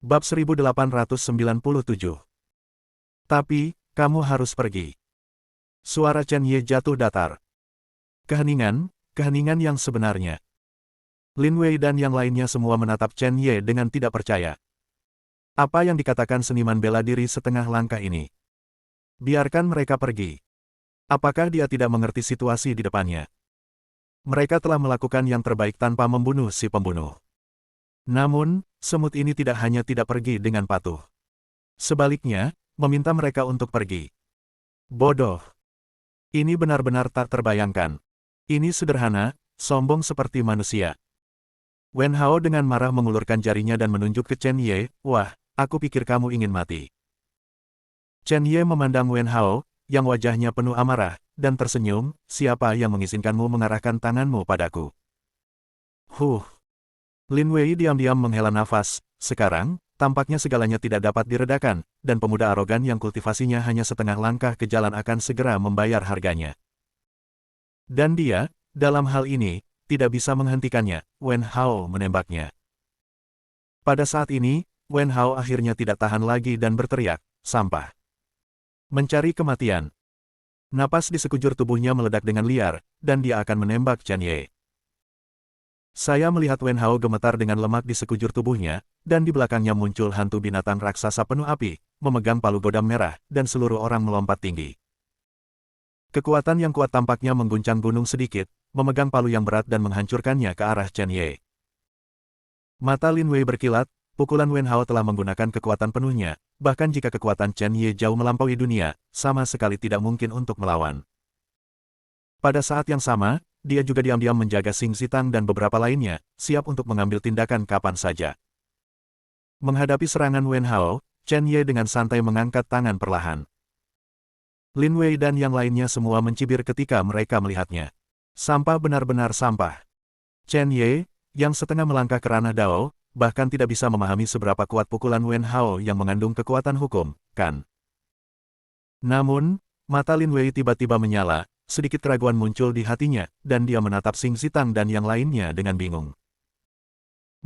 Bab 1897. Tapi, kamu harus pergi. Suara Chen Ye jatuh datar. Keheningan yang sebenarnya. Lin Wei dan yang lainnya semua menatap Chen Ye dengan tidak percaya. Apa yang dikatakan seniman bela diri setengah langkah ini? Biarkan mereka pergi. Apakah dia tidak mengerti situasi di depannya? Mereka telah melakukan yang terbaik tanpa membunuh si pembunuh. Namun, semut ini tidak hanya tidak pergi dengan patuh. Sebaliknya, meminta mereka untuk pergi. Bodoh. Ini benar-benar tak terbayangkan. Ini sederhana, sombong seperti manusia. Wen Hao dengan marah mengulurkan jarinya dan menunjuk ke Chen Ye, "Wah, aku pikir kamu ingin mati." Chen Ye memandang Wen Hao, yang wajahnya penuh amarah, dan tersenyum, "Siapa yang mengizinkanmu mengarahkan tanganmu padaku?" Lin Wei diam-diam menghela nafas. Sekarang, tampaknya segalanya tidak dapat diredakan, dan pemuda arogan yang kultivasinya hanya setengah langkah ke jalan akan segera membayar harganya. Dan dia, dalam hal ini, tidak bisa menghentikannya. Wen Hao menembaknya. Pada saat ini, Wen Hao akhirnya tidak tahan lagi dan berteriak, "Sampah! Mencari kematian!" Napas di sekujur tubuhnya meledak dengan liar, dan dia akan menembak Chen Ye. Saya melihat Wen Hao gemetar dengan lemak di sekujur tubuhnya, dan di belakangnya muncul hantu binatang raksasa penuh api, memegang palu godam merah, dan seluruh orang melompat tinggi. Kekuatan yang kuat tampaknya mengguncang gunung sedikit, memegang palu yang berat dan menghancurkannya ke arah Chen Ye. Mata Lin Wei berkilat, pukulan Wen Hao telah menggunakan kekuatan penuhnya, bahkan jika kekuatan Chen Ye jauh melampaui dunia, sama sekali tidak mungkin untuk melawan. Pada saat yang sama, dia juga diam-diam menjaga Xing Zitang dan beberapa lainnya, siap untuk mengambil tindakan kapan saja. Menghadapi serangan Wen Hao, Chen Ye dengan santai mengangkat tangan perlahan. Lin Wei dan yang lainnya semua mencibir ketika mereka melihatnya. Sampah, benar-benar sampah. Chen Ye, yang setengah melangkah ke ranah Dao, bahkan tidak bisa memahami seberapa kuat pukulan Wen Hao yang mengandung kekuatan hukum, kan? Namun, mata Lin Wei tiba-tiba menyala. Sedikit keraguan muncul di hatinya, dan dia menatap Xing Zitang dan yang lainnya dengan bingung.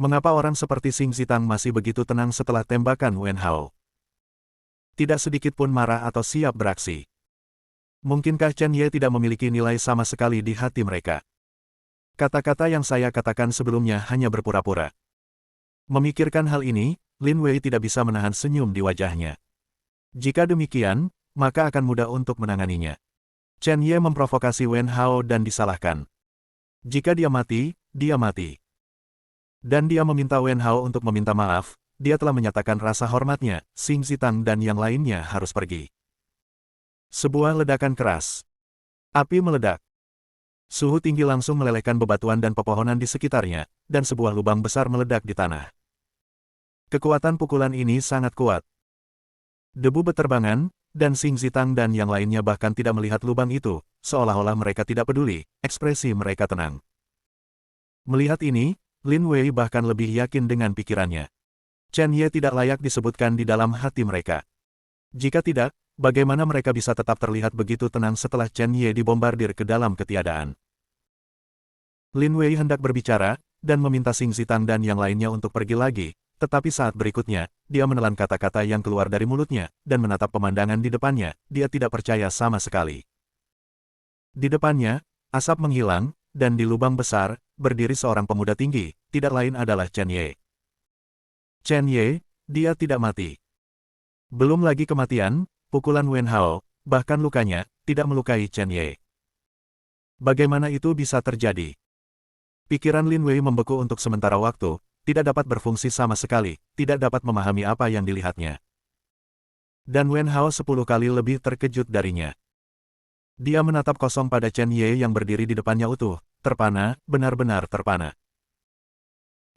Mengapa orang seperti Xing Zitang masih begitu tenang setelah tembakan Wen Hao? Tidak sedikit pun marah atau siap beraksi. Mungkinkah Chen Ye tidak memiliki nilai sama sekali di hati mereka? Kata-kata yang saya katakan sebelumnya hanya berpura-pura. Memikirkan hal ini, Lin Wei tidak bisa menahan senyum di wajahnya. Jika demikian, maka akan mudah untuk menanganinya. Chen Ye memprovokasi Wen Hao dan disalahkan. Jika dia mati, dia mati. Dan dia meminta Wen Hao untuk meminta maaf, dia telah menyatakan rasa hormatnya, Xing Zitang dan yang lainnya harus pergi. Sebuah ledakan keras. Api meledak. Suhu tinggi langsung melelehkan bebatuan dan pepohonan di sekitarnya, dan sebuah lubang besar meledak di tanah. Kekuatan pukulan ini sangat kuat. Debu beterbangan, dan Xing Zitang dan yang lainnya bahkan tidak melihat lubang itu, seolah-olah mereka tidak peduli, ekspresi mereka tenang. Melihat ini, Lin Wei bahkan lebih yakin dengan pikirannya. Chen Ye tidak layak disebutkan di dalam hati mereka. Jika tidak, bagaimana mereka bisa tetap terlihat begitu tenang setelah Chen Ye dibombardir ke dalam ketiadaan? Lin Wei hendak berbicara, dan meminta Xing Zitang dan yang lainnya untuk pergi lagi. Tetapi saat berikutnya, dia menelan kata-kata yang keluar dari mulutnya, dan menatap pemandangan di depannya, dia tidak percaya sama sekali. Di depannya, asap menghilang, dan di lubang besar, berdiri seorang pemuda tinggi, tidak lain adalah Chen Ye. Chen Ye, dia tidak mati. Belum lagi kematian, pukulan Wen Hao, bahkan lukanya, tidak melukai Chen Ye. Bagaimana itu bisa terjadi? Pikiran Lin Wei membeku untuk sementara waktu, tidak dapat berfungsi sama sekali, tidak dapat memahami apa yang dilihatnya. Dan Wen Hao 10 kali lebih terkejut darinya. Dia menatap kosong pada Chen Ye yang berdiri di depannya utuh, terpana, benar-benar terpana.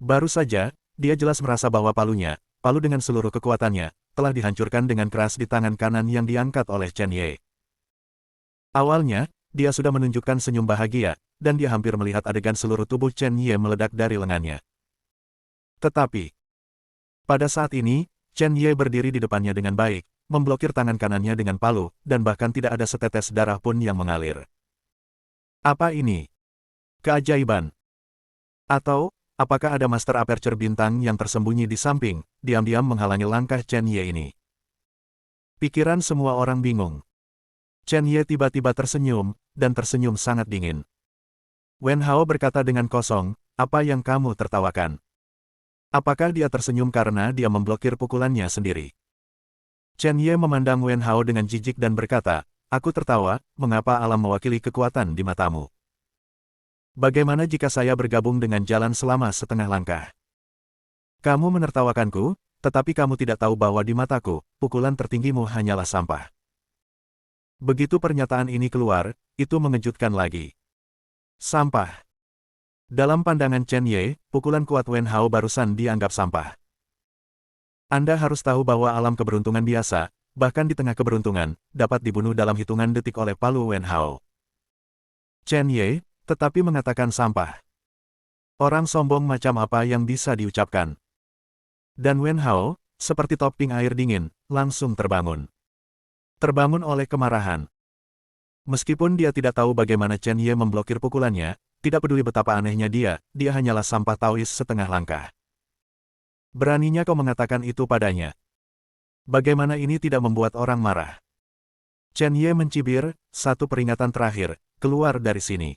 Baru saja, dia jelas merasa bahwa palu dengan seluruh kekuatannya, telah dihancurkan dengan keras di tangan kanan yang diangkat oleh Chen Ye. Awalnya, dia sudah menunjukkan senyum bahagia, dan dia hampir melihat adegan seluruh tubuh Chen Ye meledak dari lengannya. Tetapi, pada saat ini, Chen Ye berdiri di depannya dengan baik, memblokir tangan kanannya dengan palu, dan bahkan tidak ada setetes darah pun yang mengalir. Apa ini? Keajaiban? Atau, Apakah ada Master Aperture Bintang yang tersembunyi di samping, diam-diam menghalangi langkah Chen Ye ini? Pikiran semua orang bingung. Chen Ye tiba-tiba tersenyum, dan tersenyum sangat dingin. Wen Hao berkata dengan kosong, apa yang kamu tertawakan? Apakah dia tersenyum karena dia memblokir pukulannya sendiri? Chen Ye memandang Wen Hao dengan jijik dan berkata, aku tertawa, mengapa alam mewakili kekuatan di matamu? Bagaimana jika saya bergabung dengan jalan selama setengah langkah? Kamu menertawakanku, tetapi kamu tidak tahu bahwa di mataku, pukulan tertinggimu hanyalah sampah. Begitu pernyataan ini keluar, itu mengejutkan lagi. Sampah. Dalam pandangan Chen Ye, pukulan kuat Wen Hao barusan dianggap sampah. Anda harus tahu bahwa alam keberuntungan biasa, bahkan di tengah keberuntungan, dapat dibunuh dalam hitungan detik oleh palu Wen Hao. Chen Ye, tetapi mengatakan sampah. Orang sombong macam apa yang bisa diucapkan? Dan Wen Hao, seperti topping air dingin, langsung terbangun. Terbangun oleh kemarahan. Meskipun dia tidak tahu bagaimana Chen Ye memblokir pukulannya, tidak peduli betapa anehnya dia hanyalah sampah Taois setengah langkah. Beraninya kau mengatakan itu padanya. Bagaimana ini tidak membuat orang marah? Chen Ye mencibir, satu peringatan terakhir, keluar dari sini.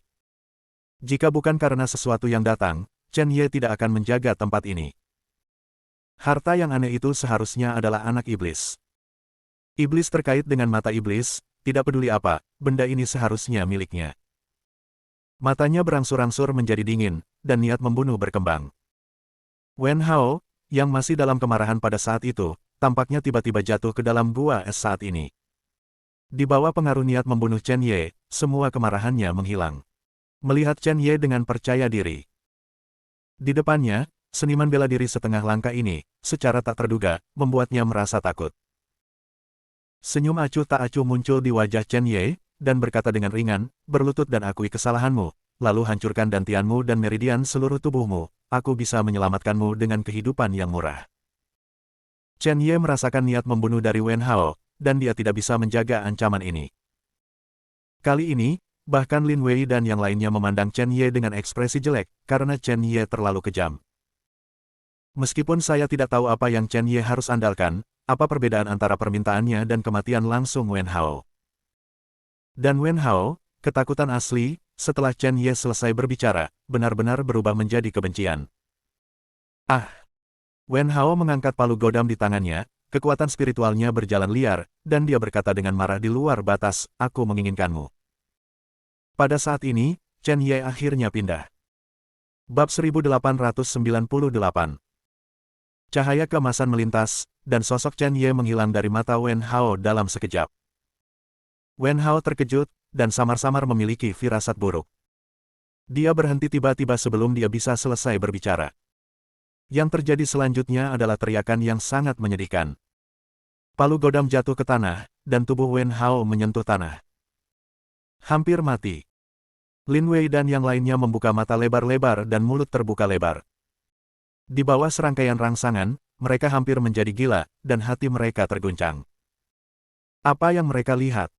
Jika bukan karena sesuatu yang datang, Chen Ye tidak akan menjaga tempat ini. Harta yang aneh itu seharusnya adalah anak iblis. Iblis terkait dengan mata iblis, tidak peduli apa, benda ini seharusnya miliknya. Matanya berangsur-angsur menjadi dingin, dan niat membunuh berkembang. Wen Hao, yang masih dalam kemarahan pada saat itu, tampaknya tiba-tiba jatuh ke dalam gua es saat ini. Di bawah pengaruh niat membunuh Chen Ye, semua kemarahannya menghilang. Melihat Chen Ye dengan percaya diri. Di depannya, seniman bela diri setengah langkah ini, secara tak terduga, membuatnya merasa takut. Senyum acuh tak acuh muncul di wajah Chen Ye, dan berkata dengan ringan, berlutut dan akui kesalahanmu, lalu hancurkan dantianmu dan meridian seluruh tubuhmu, aku bisa menyelamatkanmu dengan kehidupan yang murah. Chen Ye merasakan niat membunuh dari Wen Hao, dan dia tidak bisa menjaga ancaman ini. Kali ini, bahkan Lin Wei dan yang lainnya memandang Chen Ye dengan ekspresi jelek, karena Chen Ye terlalu kejam. Meskipun saya tidak tahu apa yang Chen Ye harus andalkan, apa perbedaan antara permintaannya dan kematian langsung Wen Hao. Dan Wen Hao, ketakutan asli, setelah Chen Ye selesai berbicara, benar-benar berubah menjadi kebencian. Ah! Wen Hao mengangkat palu godam di tangannya, kekuatan spiritualnya berjalan liar, dan dia berkata dengan marah di luar batas, aku menginginkanmu. Pada saat ini, Chen Ye akhirnya pindah. Bab 1898. Cahaya keemasan melintas, dan sosok Chen Ye menghilang dari mata Wen Hao dalam sekejap. Wen Hao terkejut, dan samar-samar memiliki firasat buruk. Dia berhenti tiba-tiba sebelum dia bisa selesai berbicara. Yang terjadi selanjutnya adalah teriakan yang sangat menyedihkan. Palu godam jatuh ke tanah, dan tubuh Wen Hao menyentuh tanah. Hampir mati. Lin Wei dan yang lainnya membuka mata lebar-lebar dan mulut terbuka lebar. Di bawah serangkaian rangsangan, mereka hampir menjadi gila, dan hati mereka terguncang. Apa yang mereka lihat?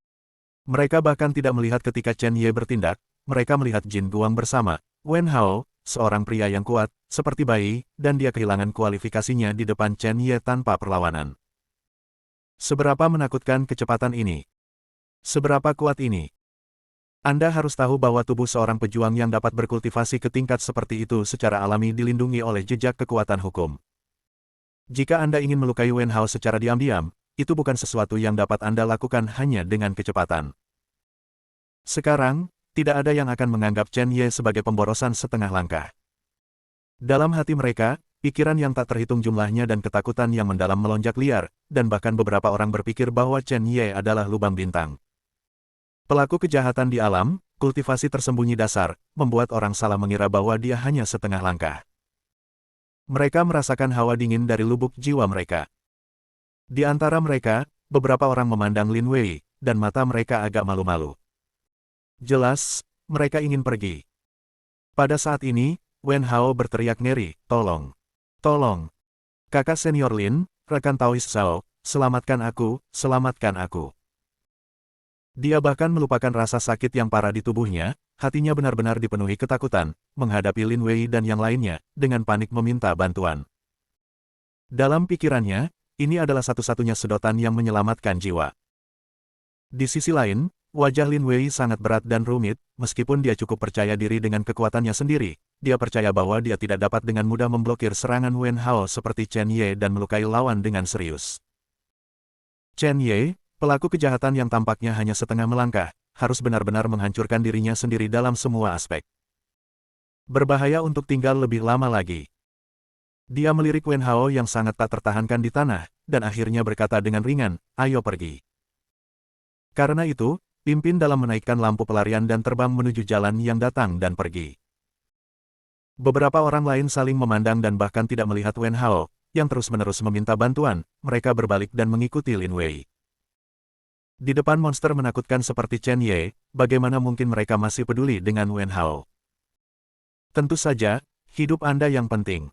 Mereka bahkan tidak melihat ketika Chen Ye bertindak, mereka melihat Jin Guang bersama Wen Hao, seorang pria yang kuat, seperti bayi, dan dia kehilangan kualifikasinya di depan Chen Ye tanpa perlawanan. Seberapa menakutkan kecepatan ini? Seberapa kuat ini? Anda harus tahu bahwa tubuh seorang pejuang yang dapat berkultivasi ke tingkat seperti itu secara alami dilindungi oleh jejak kekuatan hukum. Jika Anda ingin melukai Wen Hao secara diam-diam, itu bukan sesuatu yang dapat Anda lakukan hanya dengan kecepatan. Sekarang, tidak ada yang akan menganggap Chen Ye sebagai pemborosan setengah langkah. Dalam hati mereka, pikiran yang tak terhitung jumlahnya dan ketakutan yang mendalam melonjak liar, dan bahkan beberapa orang berpikir bahwa Chen Ye adalah lubang bintang. Pelaku kejahatan di alam, kultivasi tersembunyi dasar, membuat orang salah mengira bahwa dia hanya setengah langkah. Mereka merasakan hawa dingin dari lubuk jiwa mereka. Di antara mereka, beberapa orang memandang Lin Wei, dan mata mereka agak malu-malu. Jelas, mereka ingin pergi. Pada saat ini, Wen Hao berteriak ngeri, tolong. Tolong. Kakak senior Lin, rekan Taois Zhao, selamatkan aku, selamatkan aku. Dia bahkan melupakan rasa sakit yang parah di tubuhnya, hatinya benar-benar dipenuhi ketakutan, menghadapi Lin Wei dan yang lainnya, dengan panik meminta bantuan. Dalam pikirannya, ini adalah satu-satunya sedotan yang menyelamatkan jiwa. Di sisi lain, wajah Lin Wei sangat berat dan rumit, meskipun dia cukup percaya diri dengan kekuatannya sendiri, dia percaya bahwa dia tidak dapat dengan mudah memblokir serangan Wen Hao seperti Chen Ye dan melukai lawan dengan serius. Chen Ye, pelaku kejahatan yang tampaknya hanya setengah melangkah, harus benar-benar menghancurkan dirinya sendiri dalam semua aspek. Berbahaya untuk tinggal lebih lama lagi. Dia melirik Wen Hao yang sangat tak tertahankan di tanah, dan akhirnya berkata dengan ringan, "Ayo pergi." Karena itu, pimpin dalam menaikkan lampu pelarian dan terbang menuju jalan yang datang dan pergi. Beberapa orang lain saling memandang dan bahkan tidak melihat Wen Hao, yang terus-menerus meminta bantuan, mereka berbalik dan mengikuti Lin Wei. Di depan monster menakutkan seperti Chen Ye, bagaimana mungkin mereka masih peduli dengan Wen Hao? Tentu saja, hidup Anda yang penting.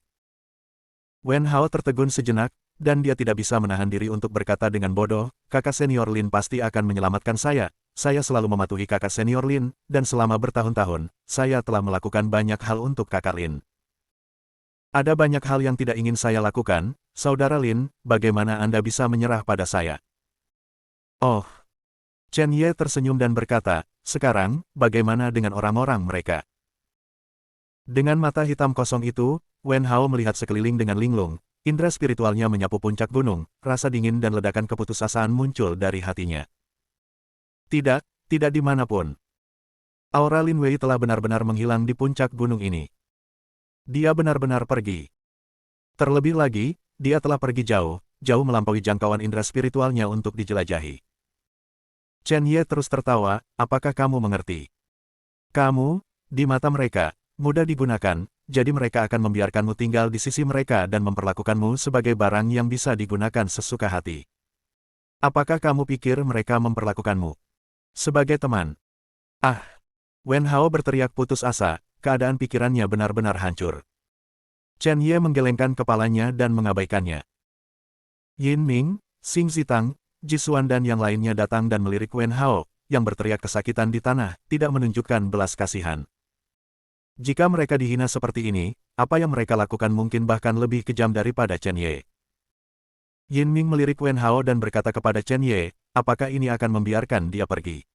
Wen Hao tertegun sejenak, dan dia tidak bisa menahan diri untuk berkata dengan bodoh, "Kakak senior Lin pasti akan menyelamatkan saya selalu mematuhi kakak senior Lin, dan selama bertahun-tahun, saya telah melakukan banyak hal untuk kakak Lin. Ada banyak hal yang tidak ingin saya lakukan, saudara Lin, bagaimana Anda bisa menyerah pada saya?" Oh. Chen Ye tersenyum dan berkata, "Sekarang, bagaimana dengan orang-orang mereka?" Dengan mata hitam kosong itu, Wen Hao melihat sekeliling dengan linglung, indera spiritualnya menyapu puncak gunung, rasa dingin dan ledakan keputusasaan muncul dari hatinya. Tidak, tidak dimanapun. Aura Lin Wei telah benar-benar menghilang di puncak gunung ini. Dia benar-benar pergi. Terlebih lagi, dia telah pergi jauh, jauh melampaui jangkauan indera spiritualnya untuk dijelajahi. Chen Ye terus tertawa, "Apakah kamu mengerti? Kamu, di mata mereka, mudah digunakan, jadi mereka akan membiarkanmu tinggal di sisi mereka dan memperlakukanmu sebagai barang yang bisa digunakan sesuka hati. Apakah kamu pikir mereka memperlakukanmu sebagai teman?" Ah! Wen Hao berteriak putus asa, keadaan pikirannya benar-benar hancur. Chen Ye menggelengkan kepalanya dan mengabaikannya. Yin Ming, Xing Zitang, Jisuan dan yang lainnya datang dan melirik Wen Hao, yang berteriak kesakitan di tanah, tidak menunjukkan belas kasihan. Jika mereka dihina seperti ini, apa yang mereka lakukan mungkin bahkan lebih kejam daripada Chen Ye. Yin Ming melirik Wen Hao dan berkata kepada Chen Ye, "Apakah ini akan membiarkan dia pergi?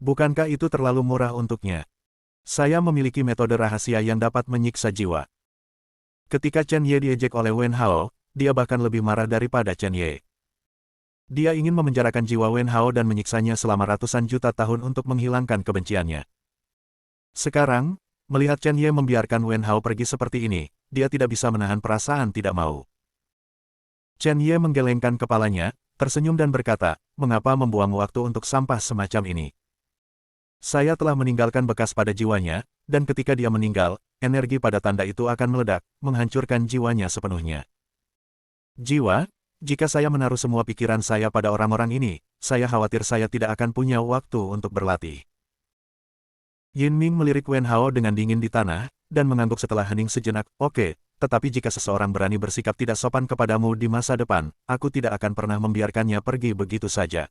Bukankah itu terlalu murah untuknya? Saya memiliki metode rahasia yang dapat menyiksa jiwa." Ketika Chen Ye diejek oleh Wen Hao, dia bahkan lebih marah daripada Chen Ye. Dia ingin memenjarakan jiwa Wen Hao dan menyiksanya selama ratusan juta tahun untuk menghilangkan kebenciannya. Sekarang, melihat Chen Ye membiarkan Wen Hao pergi seperti ini, dia tidak bisa menahan perasaan tidak mau. Chen Ye menggelengkan kepalanya, tersenyum dan berkata, "Mengapa membuang waktu untuk sampah semacam ini? Saya telah meninggalkan bekas pada jiwanya, dan ketika dia meninggal, energi pada tanda itu akan meledak, menghancurkan jiwanya sepenuhnya. Jiwa? Jika saya menaruh semua pikiran saya pada orang-orang ini, saya khawatir saya tidak akan punya waktu untuk berlatih." Yin Ming melirik Wen Hao dengan dingin di tanah, dan mengangguk setelah hening sejenak, "Oke, tetapi jika seseorang berani bersikap tidak sopan kepadamu di masa depan, aku tidak akan pernah membiarkannya pergi begitu saja."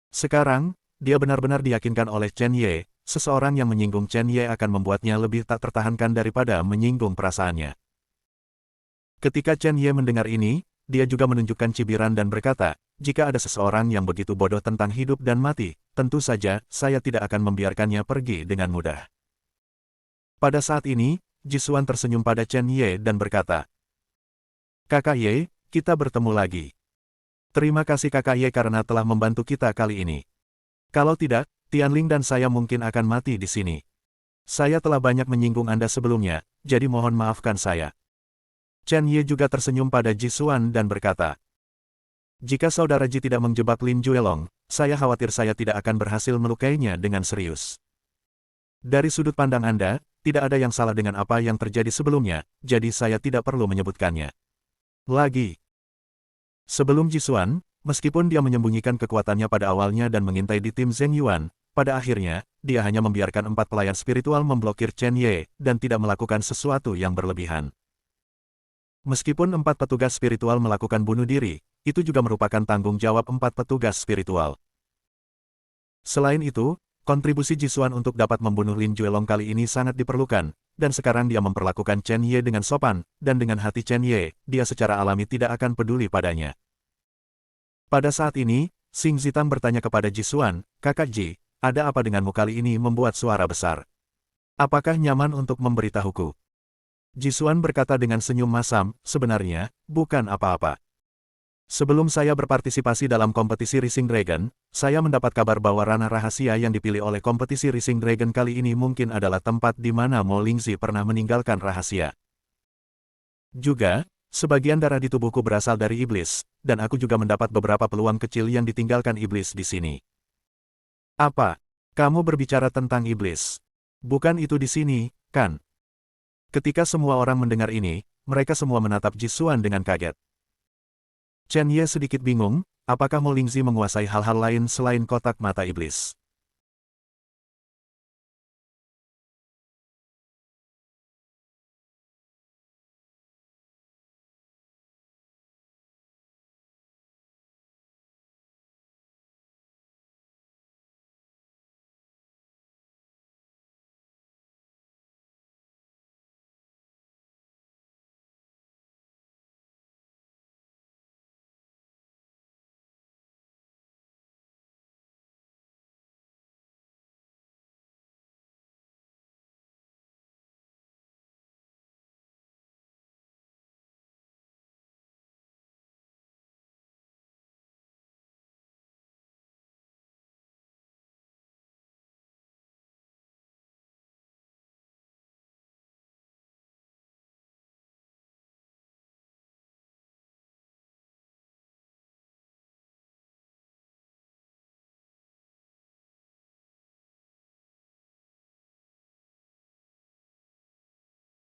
Sekarang, dia benar-benar diyakinkan oleh Chen Ye, seseorang yang menyinggung Chen Ye akan membuatnya lebih tak tertahankan daripada menyinggung perasaannya. Ketika Chen Ye mendengar ini, dia juga menunjukkan cibiran dan berkata, "Jika ada seseorang yang begitu bodoh tentang hidup dan mati, tentu saja, saya tidak akan membiarkannya pergi dengan mudah." Pada saat ini, Jisuan tersenyum pada Chen Ye dan berkata, "Kakak Ye, kita bertemu lagi. Terima kasih Kakak Ye karena telah membantu kita kali ini. Kalau tidak, Tianling dan saya mungkin akan mati di sini. Saya telah banyak menyinggung Anda sebelumnya, jadi mohon maafkan saya." Chen Ye juga tersenyum pada Jisuan dan berkata, "Jika saudara Ji tidak menjebak Lin Juelong, saya khawatir saya tidak akan berhasil melukainya dengan serius. Dari sudut pandang Anda, tidak ada yang salah dengan apa yang terjadi sebelumnya, jadi saya tidak perlu menyebutkannya lagi." Sebelum Jisuan, meskipun dia menyembunyikan kekuatannya pada awalnya dan mengintai di tim Zheng Yuan, pada akhirnya, dia hanya membiarkan 4 pelayan spiritual memblokir Chen Ye, dan tidak melakukan sesuatu yang berlebihan. Meskipun 4 petugas spiritual melakukan bunuh diri, itu juga merupakan tanggung jawab 4 petugas spiritual. Selain itu, Kontribusi Jisuan untuk dapat membunuh Lin Juelong kali ini sangat diperlukan, dan sekarang dia memperlakukan Chen Ye dengan sopan, dan dengan hati Chen Ye, dia secara alami tidak akan peduli padanya. Pada saat ini, Xing Zitang bertanya kepada Jisuan, "Kakak Ji, ada apa denganmu kali ini?" membuat suara besar. "Apakah nyaman untuk memberitahuku?" Jisuan berkata dengan senyum masam, "Sebenarnya, bukan apa-apa. Sebelum saya berpartisipasi dalam kompetisi Rising Dragon, saya mendapat kabar bahwa ranah rahasia yang dipilih oleh kompetisi Rising Dragon kali ini mungkin adalah tempat di mana Mo Lingzi pernah meninggalkan rahasia. Juga, sebagian darah di tubuhku berasal dari iblis, dan aku juga mendapat beberapa peluang kecil yang ditinggalkan iblis di sini." "Apa? Kamu berbicara tentang iblis? Bukan itu di sini, kan?" Ketika semua orang mendengar ini, mereka semua menatap Jisuan dengan kaget. Chen Ye sedikit bingung, apakah Mo Lingzi menguasai hal-hal lain selain kotak mata iblis?